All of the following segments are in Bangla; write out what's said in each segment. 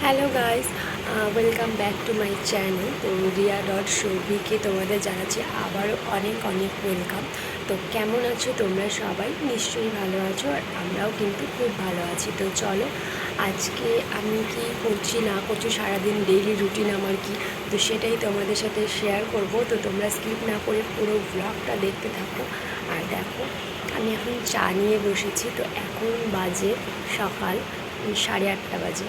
Hello guys, welcome back to my channel. তো Riya.Souvik তোমাদের জানাচ্ছি আবারও অনেক অনেক ওয়েলকাম। তো কেমন আছো তোমরা সবাই? নিশ্চয়ই ভালো আছো, আর আমরাও কিন্তু খুব ভালো আছি। তো চলো, আজকে আমি কি করছি না করছি, সারাদিন ডেইলি রুটিন আমার কি, তো সেটাই তোমাদের সাথে শেয়ার করব। তো তোমরা স্কিপ না করে পুরো ব্লগটা দেখতে থাকো। আর দেখো, আমি এখন চা নিয়ে বসেছি। তো এখন বাজে সকাল 8:30 বাজে।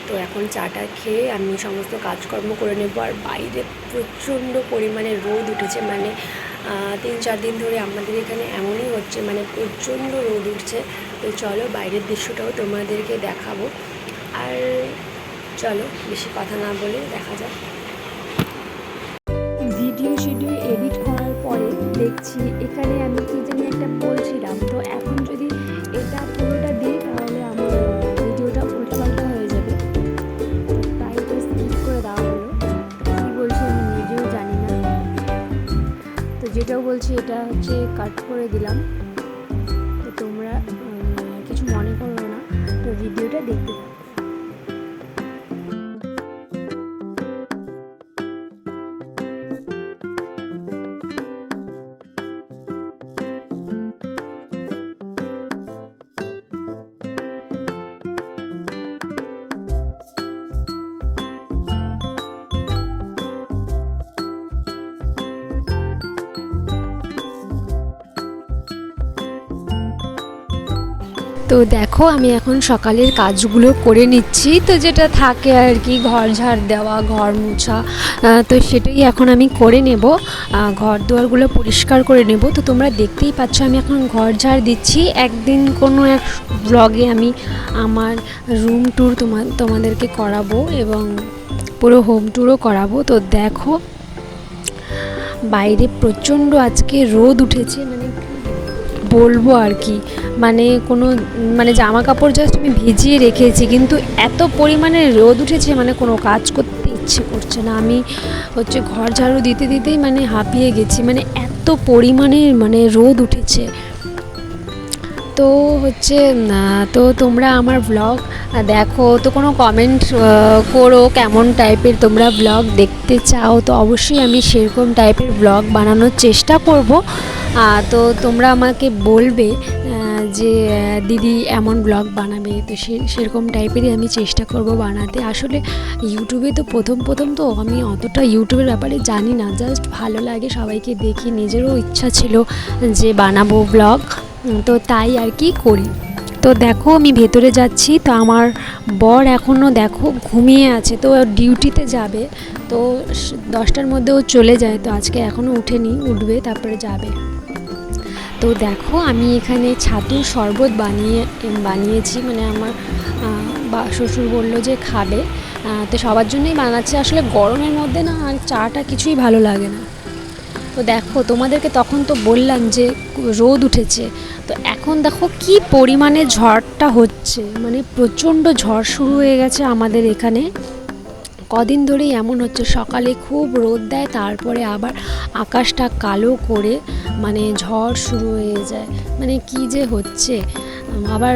তো এখন চাটা খেয়ে আমি সমস্ত কাজকর্ম করে নেবো। আর বাইরে প্রচণ্ড পরিমাণে রোদ উঠেছে, মানে 3-4 দিন ধরে আমাদের এখানে এমনই হচ্ছে, মানে প্রচণ্ড রোদ উঠছে। তো চলো বাইরের দৃশ্যটাও তোমাদেরকে দেখাবো। আর চলো বেশি কথা না বলে দেখা যাক। ভিডিও এডিট করার পরে দেখছি এখানে আমি কি জানি একটা বলছিলাম। তো এখন যদি এটা পুরোটা দিই তাহলে আমার ভিডিওটা উল্টাপাল্টা হয়ে যাবে। তাই এটা স্কিপ করে দেওয়া হলো। কী বলছি আমি নিজেও জানি না। তো যেটাও বলছি এটা হচ্ছে কাট করে দিলাম। তো তোমরা কিছু মনে করো না, তো ভিডিওটা দেখতে থাকো। তো দেখো, আমি এখন সকালের কাজগুলো করে নিচ্ছি। তো যেটা থাকে আর কি, ঘর ঝাড় দেওয়া, ঘর মোছা, তো সেটাই এখন আমি করে নেব। ঘর দুয়ারগুলো পরিষ্কার করে নেব। তো তোমরা দেখতেই পাচ্ছ আমি এখন ঘর ঝাড় দিচ্ছি। একদিন কোনো এক ব্লগে আমি আমার রুম ট্যুর তোমাদেরকে করাবো এবং পুরো হোম ট্যুরও করাবো। তো দেখো, বাইরে প্রচণ্ড আজকে রোদ উঠেছে, মানে বলবো আর কি, মানে জামা কাপড় জাস্ট আমি ভিজিয়ে রেখেছি, কিন্তু এত পরিমাণে রোদ উঠেছে মানে কোনো কাজ করতে ইচ্ছে করছে না। আমি হচ্ছে ঘর ঝাড়ু দিতে দিতেই মানে হাঁপিয়ে গেছি, মানে এত পরিমাণে মানে রোদ উঠেছে। তো হচ্ছে তো তোমরা আমার ব্লগ দেখো, তো কোনো কমেন্ট করো কেমন টাইপের তোমরা ব্লগ দেখতে চাও। তো অবশ্যই আমি সেরকম টাইপের ব্লগ বানানোর চেষ্টা করব। তো তোমরা আমাকে বলবে যে দিদি এমন ব্লগ বানাবে, তো সেরকম টাইপেরই আমি চেষ্টা করব বানাতে। আসলে ইউটিউবে তো প্রথম তো আমি অতটা ইউটিউবের ব্যাপারে জানি না, জাস্ট ভালো লাগে, সবাইকে দেখি, নিজেরও ইচ্ছা ছিল যে বানাবো ব্লগ, তো তাই আর কি করি। তো দেখো আমি ভেতরে যাচ্ছি। তো আমার বর এখনও দেখো ঘুমিয়ে আছে, তো ডিউটিতে যাবে। তো 10টার মধ্যে ও চলে যায়, তো আজকে এখনও উঠেনি, উঠবে তারপরে যাবে। তো দেখো আমি এখানে ছাতুর শরবত বানিয়েছি, মানে আমার শ্বশুর বললো যে খাবে, তো সবার জন্যই বানাচ্ছে। আসলে গরমের মধ্যে না আর চাটা কিছুই ভালো লাগে না। তো দেখো, তোমাদেরকে তখন তো বললাম যে রোদ উঠেছে, তো এখন দেখো কি পরিমাণে ঝড়টা হচ্ছে, মানে প্রচণ্ড ঝড় শুরু হয়ে গেছে আমাদের এখানে। কদিন ধরেই এমন হচ্ছে, সকালে খুব রোদ দেয়, তারপরে আবার আকাশটা কালো করে মানে ঝড় শুরু হয়ে যায়। মানে কি যে হচ্ছে, আবার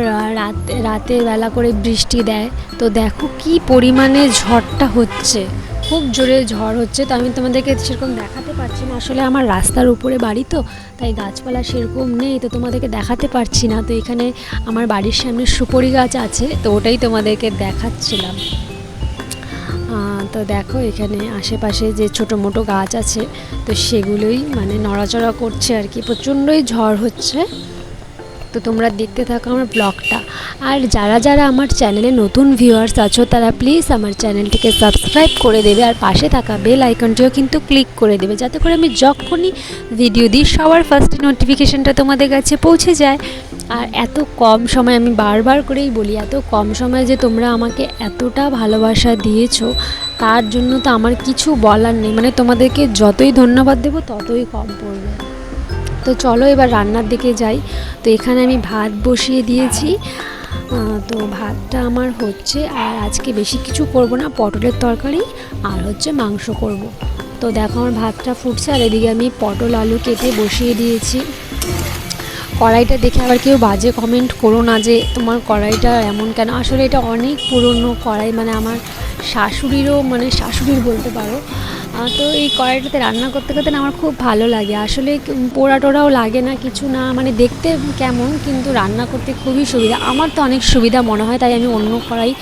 রাতের বেলা করে বৃষ্টি দেয়। তো দেখো কি পরিমাণে ঝড়টা হচ্ছে, খুব জোরে ঝড় হচ্ছে। তো আমি তোমাদেরকে সেরকম দেখাতে পারছি না, আসলে আমার রাস্তার উপরে বাড়ি, তো তাই গাছপালা সেরকম নেই, তো তোমাদেরকে দেখাতে পারছি না। তো এখানে আমার বাড়ির সামনে সুপারি গাছ আছে, তো ওটাই তোমাদেরকে দেখাচ্ছিলাম। তো দেখো এখানে আশেপাশে যে ছোটো মোটো গাছ আছে, তো সেগুলোই মানে নড়াচড়া করছে আর কি, প্রচণ্ডই ঝড় হচ্ছে। তো তোমরা দেখতে থাকো আমার ব্লগটা। আর যারা আমার চ্যানেলে নতুন ভিউয়ার্স আছো, তারা প্লিজ আমার চ্যানেলটিকে সাবস্ক্রাইব করে দেবে, আর পাশে থাকা বেল আইকনটিও কিন্তু ক্লিক করে দেবে, যাতে করে আমি যখনই ভিডিও দিই সবার ফার্স্ট নোটিফিকেশানটা তোমাদের কাছে পৌঁছে যায়। আর এত কম সময়, আমি বারবার করেই বলি, এত কম সময়ে যে তোমরা আমাকে এতটা ভালোবাসা দিয়েছো, তার জন্য তো আমার কিছু বলার নেই, মানে তোমাদেরকে যতই ধন্যবাদ দেবো ততই কম পড়বে। তো চলো এবার রান্নার দিকে যাই। তো এখানে আমি ভাত বসিয়ে দিয়েছি। তো ভাতটা আমার হচ্ছে, আর আজকে বেশি কিছু করব না, পটলের তরকারি আর হচ্ছে মাংস করব। তো দেখো আমার ভাতটা ফুটছে, আর এদিকে আমি পটল আলু কেটে বসিয়ে দিয়েছি। কড়াইটা দেখে আবার কেউ বাজে কমেন্ট করো না যে তোমার কড়াইটা এমন কেন। আসলে এটা অনেক পুরনো কড়াই, মানে আমার শাশুড়িরও, মানে শাশুড়ির বলতে পারো। তো এই কড়াইটাতে রান্না করতে করতে না আমার খুব ভালো লাগে। আসলে পোড়া টোড়াও লাগে না, কিছু না, মানে দেখতে কেমন, কিন্তু রান্না করতে খুবই সুবিধা। আমার তো অনেক সুবিধা মনে হয়, তাই আমি অন্য কড়াই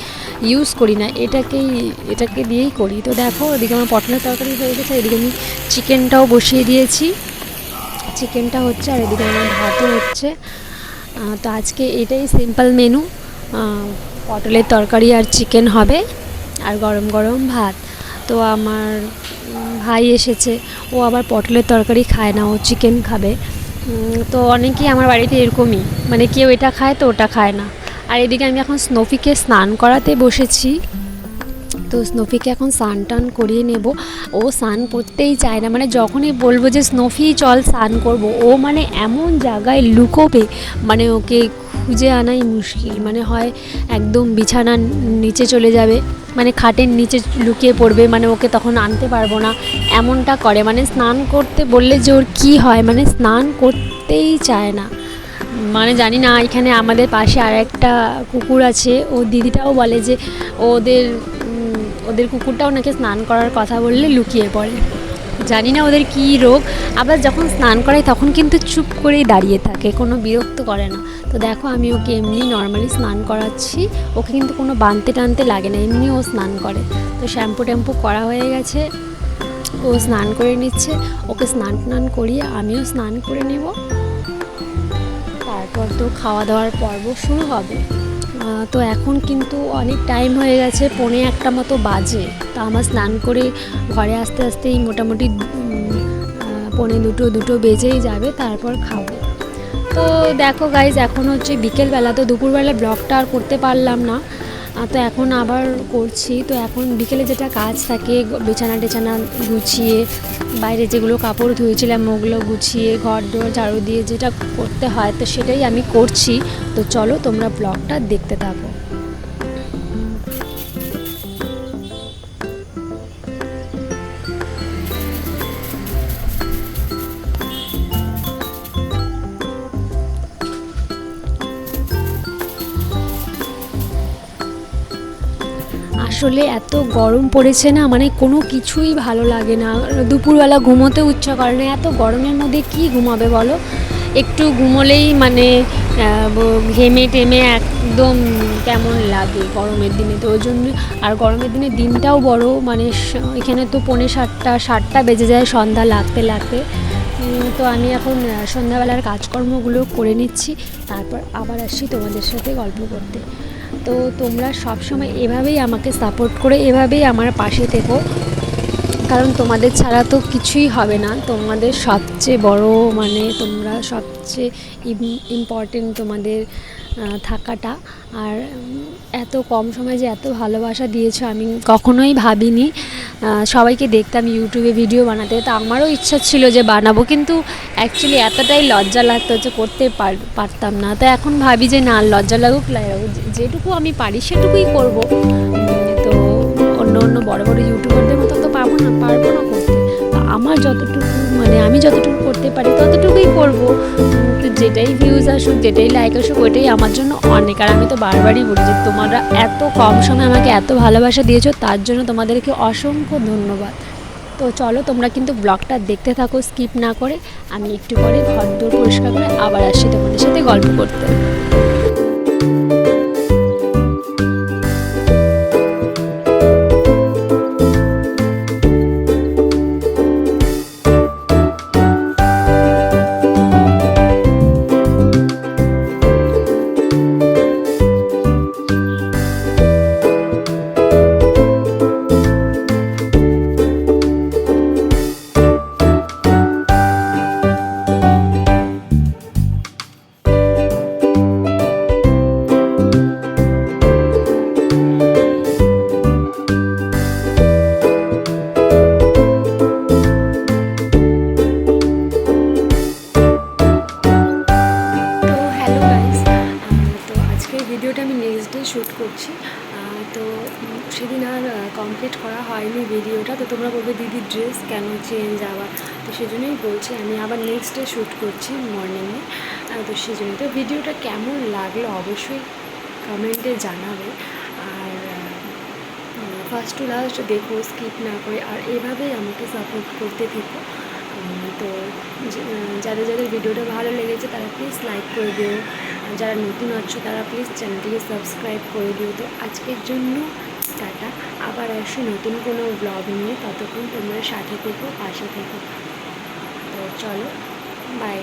ইউজ করি না, এটাকে দিয়েই করি। তো দেখো এদিকে আমার পটলের তরকারি হয়ে গেছে, এদিকে আমি চিকেনটাও বসিয়ে দিয়েছি, চিকেনটা হচ্ছে, আর এদিকে আমার ভাতও হচ্ছে। তো আজকে এটাই সিম্পল মেনু, পটলের তরকারি আর চিকেন হবে, আর গরম গরম ভাত। তো আমার ভাই এসেছে, ও আবার পটলের তরকারি খায় না, ও চিকেন খাবে। তো অনেকেই আমার বাড়িতে এরকমই, মানে কেউ এটা খায় তো ওটা খায় না। আর এদিকে আমি এখন স্নোফিকে স্নান করাতে বসেছি। তো স্নোফিকে এখন স্নান টান করিয়ে নেব। ও স্নান করতেই চায় না, মানে যখনই বলবো যে স্নোফি চল স্নান করব, ও মানে এমন জায়গায় লুকোবে, মানে ওকে খুঁজে আনাই মুশকিল। মানে হয় একদম বিছানার নিচে চলে যাবে, মানে খাটের নিচে লুকিয়ে পড়বে, মানে ওকে তখন আনতে পারবো না, এমনটা করে। মানে স্নান করতে বললে যে ওর কী হয়, মানে স্নান করতেই চায় না। মানে জানি না, এখানে আমাদের পাশে আর একটা কুকুর আছে, ও দিদিটাও বলে যে ওদের কুকুরটাও নাকি স্নান করার কথা বললে লুকিয়ে পড়ে। জানি না ওদের কী রোগ। আবার যখন স্নান করাই তখন কিন্তু চুপ করেই দাঁড়িয়ে থাকে, কোনো বিরক্ত করে না। তো দেখো আমি ওকে এমনি নর্মালি স্নান করাচ্ছি, ওকে কিন্তু কোনো বানতে টানতে লাগে না, এমনি ও স্নান করে। তো শ্যাম্পু ট্যাম্পু করা হয়ে গেছে, ও স্নান করে নিচ্ছে। ওকে স্নান টান করিয়ে আমিও স্নান করে নেব, তারপর তো খাওয়া দাওয়ার পর্ব শুরু হবে। তো এখন কিন্তু অনেক টাইম হয়ে গেছে, 1:45 মতো বাজে। তো আমার স্নান করে ঘরে আসতে আসতেই মোটামুটি 1:45 বেজেই যাবে, তারপর খাবো। তো দেখো গাইজ, এখন হচ্ছে বিকেলবেলা, তো দুপুরবেলা ব্লগটা আর করতে পারলাম না, তো এখন আবার করছি। তো এখন বিকেলে যেটা কাজ থাকে, বিছানা টেছানা গুছিয়ে, বাইরে যেগুলো কাপড় ধুয়েছিলাম ওগুলো গুছিয়ে, ঘর দোর ঝাড়ু দিয়ে যেটা করতে হয়, তো সেটাই আমি করছি। তো চলো তোমরা ব্লগটা দেখতে থাকো। আসলে এত গরম পড়েছে না, মানে কোনো কিছুই ভালো লাগে না, দুপুরবেলা ঘুমোতে ইচ্ছা করে না। এত গরমের মধ্যে কি ঘুমাবে বলো, একটু ঘুমোলেই মানে ঘেমে টেমে একদম কেমন লাগে গরমের দিনে। তো ওই জন্য, আর গরমের দিনে দিনটাও বড়, মানে এখানে তো 7:45 বেজে যায় সন্ধ্যা লাগতে লাগতে। তো আমি এখন সন্ধ্যাবেলার কাজকর্মগুলো করে নিচ্ছি, তারপর আবার আসছি তোমাদের সাথে গল্প করতে। তো তোমরা সবসময় এভাবেই আমাকে সাপোর্ট করে, এভাবেই আমার পাশে থেকো, কারণ তোমাদের ছাড়া তো কিছুই হবে না। তোমাদের সবচেয়ে বড়, মানে তোমরা সবচেয়ে ইম্পর্টেন্ট, তোমাদের থাকাটা। আর এত কম সময়ে যে এত ভালোবাসা দিয়েছো আমি কখনোই ভাবিনি। সবাইকে দেখতাম ইউটিউবে ভিডিও বানাতে, তো আমারও ইচ্ছা ছিল যে বানাবো, কিন্তু অ্যাকচুয়ালি এতটাই লজ্জা লাগতো যে করতে পারতাম না। তো এখন ভাবি যে না, লজ্জা লাগুক, যেটুকু আমি পারি সেটুকুই করব। তো অন্য বড় বড় ইউটিউবারদের মতো তো পারবো না করতে। তো আমার যতটুকু, মানে আমি যতটুকু করতে পারি ততটুকুই করব। তো যেটাই ভিউজ আসুক, যেটাই লাইক আসুক, ওইটাই আমার জন্য অনেক। আর আমি তো বারবারই বলি যে তোমরা এত কম সময়ে আমাকে এত ভালোবাসা দিয়েছো, তার জন্য তোমাদেরকে অসংখ্য ধন্যবাদ। তো চলো তোমরা কিন্তু ব্লগটা দেখতে থাকো স্কিপ না করে। আমি একটু পরে ঘর দোর পরিষ্কার করে আবার আসছি তোমাদের সাথে গল্প করতে। তো সেদিন আর কমপ্লিট করা হয়নি ভিডিওটা। তো তোমরা বলবে দিদি ড্রেস কেন চেঞ্জ আবার, তো সেজন্যই বলছি আমি আবার নেক্সট ডে শ্যুট করছি মর্নিংয়ে। তো সেজন্যই তো ভিডিওটা কেমন লাগলো অবশ্যই কমেন্টে জানাবে। আর ফার্স্ট টু লাস্ট দেখো, স্কিপ না করে, আর এভাবেই আমাকে সাপোর্ট করতে থেকো। তো যাদের যাদের ভিডিওটা ভালো লেগেছে তারা প্লিজ লাইক করে দিও, যারা নতুন আছো তারা প্লিজ চ্যানেলটিকে সাবস্ক্রাইব করে দিও। তো আজকের জন্য টাটা, আবার আসি নতুন কোনো ব্লগ নিয়ে, ততক্ষণ তোমরা সাথে থেকো, পাশে থেকো। তো চলো, বাই।